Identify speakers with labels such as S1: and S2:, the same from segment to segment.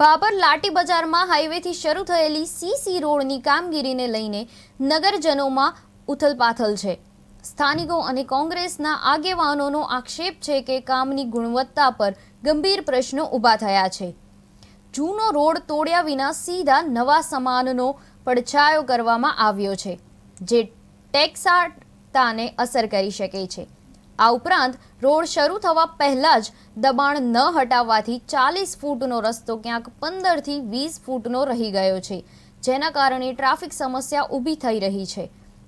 S1: બાબર લાટી બજારમાં હાઈવેથી શરૂ થયેલી સીસી રોડની કામગીરીને લઈને નગરજનોમાં ઉથલપાથલ છે। સ્થાનિકો અને કોંગ્રેસના આગેવાનોનો આક્ષેપ છે કે કામની ગુણવત્તા પર ગંભીર પ્રશ્નો ઊભા થયા છે। જૂનો રોડ તોડ્યા વિના સીધા નવા સમાનનો પડછાયો કરવામાં આવ્યો છે, જે ટેક્સાટાને અસર કરી શકે છે। આ ઉપરાંત રોડ શરૂ થવા પહેલા જ દબાણ ન હટાવવાથી 40 ફૂટનો રસ્તો ક્યાંક 15 થી 20 ફૂટનો રહી ગયો છે, જેના કારણે ટ્રાફિક સમસ્યા ઊભી થઈ રહી છે।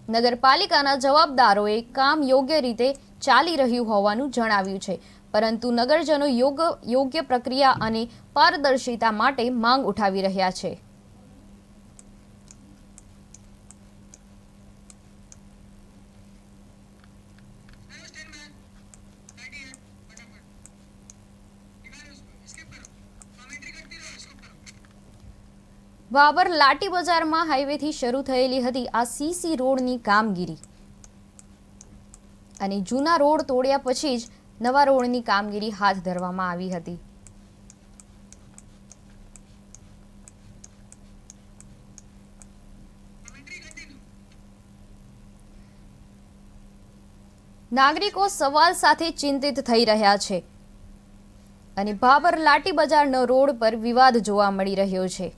S1: નગરપાલિકાના જવાબદારોએ કામ યોગ્ય રીતે ચાલી રહ્યું હોવાનું જણાવ્યું છે, પરંતુ નગરજનો યોગ્ય પ્રક્રિયા અને પારદર્શિતા માટે માંગ ઉઠાવી રહ્યા છે। બાબર લાટી બજારમાં હાઈવેથી શરૂ થયેલી હતી આ સીસી રોડની કામગીરી, અને જૂના રોડ તોડ્યા પછી જ નવા રોડની કામગીરી હાથ ધરવામાં આવી હતી। નાગરિકો સવાલ સાથે ચિંતિત થઈ રહ્યા છે, અને બાબર લાટી બજારનો રોડ પર વિવાદ જોવા મળી રહ્યો છે।